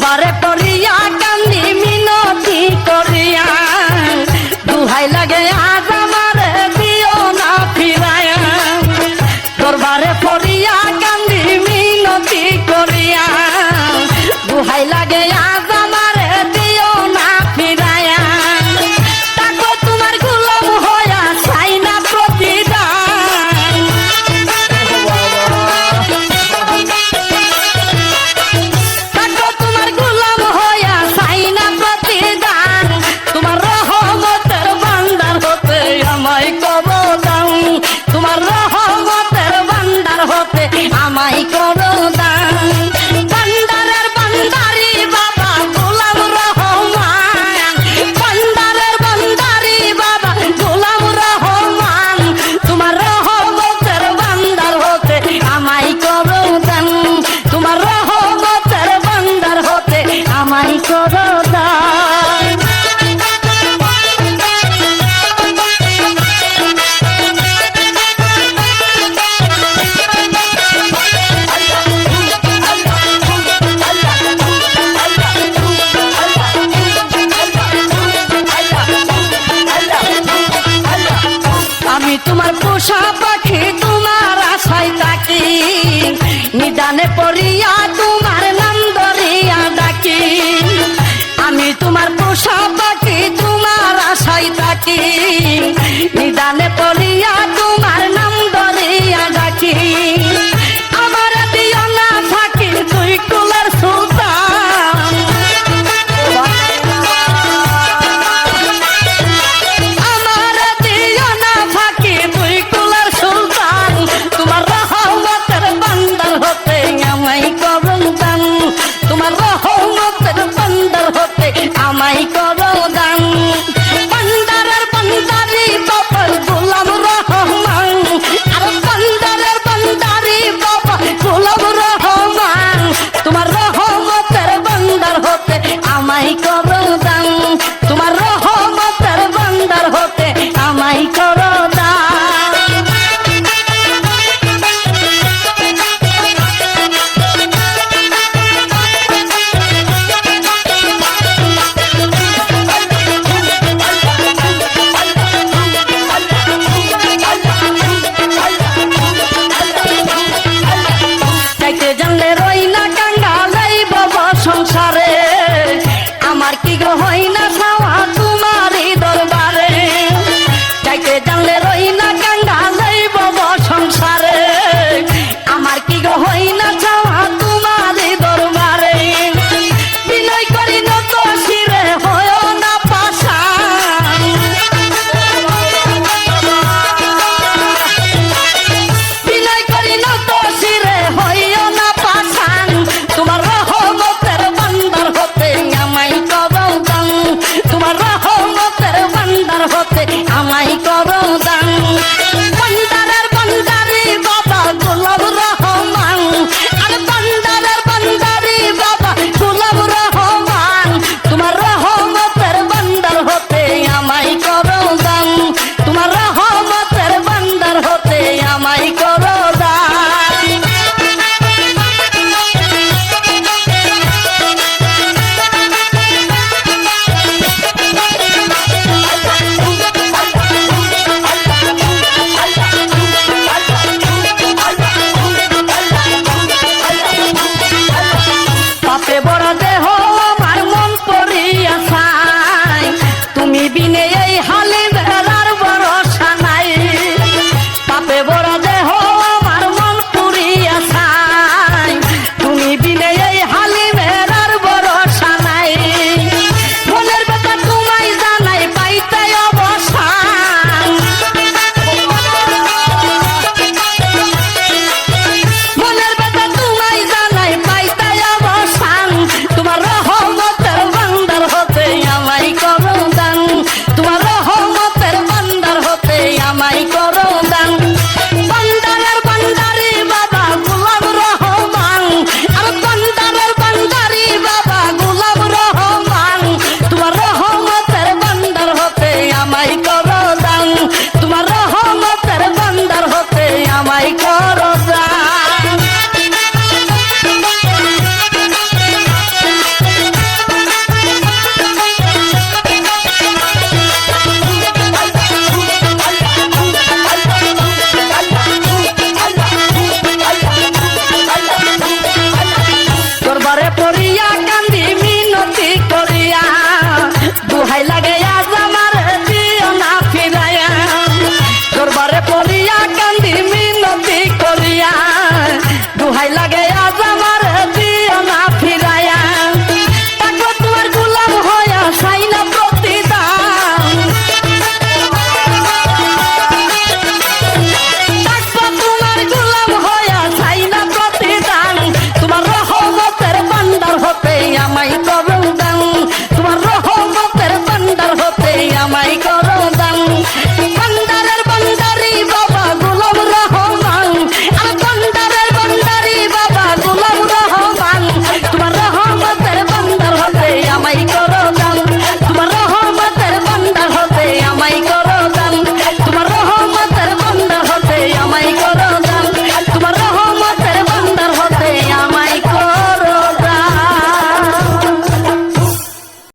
দরবারে পড়িয়া কান্দি মিনতি করিয়া দুহাই লাগে আজ আমারে দিও না ফিরায়া দরবারে পড়িয়া কান্দি মিনতি করিয়া দুহাই লাগে আজ আমারে দিও না ফিরায়া তাকো তোমার গোলাম হইয়া চাই না প্রতিদান তাকো তোমার গোলাম হইয়া চাই না প্রতিদান তোমার রহমতের ভান্ডার হতে আমায় করো দান তোমার রহমতের ভান্ডার হতে আমায় করো দান ভান্ডারের ভান্ডারি বাবা গোলাম রহমান ভান্ডারের ভান্ডারি বাবা গোলাম রহমান তোমার রহমতের ভান্ডার হতে আমায় করো দান তোমার রহমতের ভান্ডার হতে আমায় করো দান আমি তোমার পোষা পাখি তোমার আশায় থাকি নিদানে পড়িয়া তোমার নাম ধরিয়া ডাকি আমি তোমার পোষা পাখি তোমার আশায় থাকি নিদানে পড়িয়া তোমার নাম ধরিয়া ডাকি আমার দিও না থাকি তুই কুলের সুলতান আমার দিও না ফাঁকি তুই কুলের সুলতান তোমার রহমতের ভান্ডার হতে আমায় করো দান তোমার রহমতের ভান্ডার হতে আমায় করো দান ভান্ডারের ভান্ডারি বাবা গোলাম রহমান আর ভান্ডারের ভান্ডারি বাবা গোলাম রহমান তোমার রহমতের ভান্ডার হতে আমায় করো দান তোমার রহমতের ভান্ডার হতে আমায় করো দান চাইতে জানলে রই না কাঙ্গালাই বাবা সংসারে আমার কি গো হই না ছাওয়া তোমারই দরবারে চাইতে জানলে রই না কাঙ্গালাই বাবা সংসারে আমার কি গো হই না ছাওয়া তোমারই দরবারে বিনয় করি নত শিরে হয় না পাশান বিনয় করি নত শিরে হইও না পাশান তোমার রহমতের ভান্ডার হতে আমায় করো দান তোমার রহমতের ভান্ডার হতে আমায় করো দান ভান্ডারের ভান্ডারি বাবা গোলাম রহমান আর ভান্ডারের ভান্ডারি বাবা গোলাম রহমান তোমার রহমতের ভান্ডার হতে আমায় করো দান তোমার রহমতের ভান্ডার হতে আমায় করো দান পাপে বড় দেহ আমার মন পড়িয়া চাই তুমি বিনে এই হালে বেড়ার ভরসা নাই পাপে বড় দেহ আমার মন পড়িয়া চাই তুমি বিনে এই হালে বেড়ার ভরসা নাই মনের কথা তোমায় জানাই পাইতে অবসান মনের কথা তোমায় জানাই পাইতে অবসান তোমার রহমতের ভান্ডার হতে আমায় করো দান তোমার লইয়া কান্দ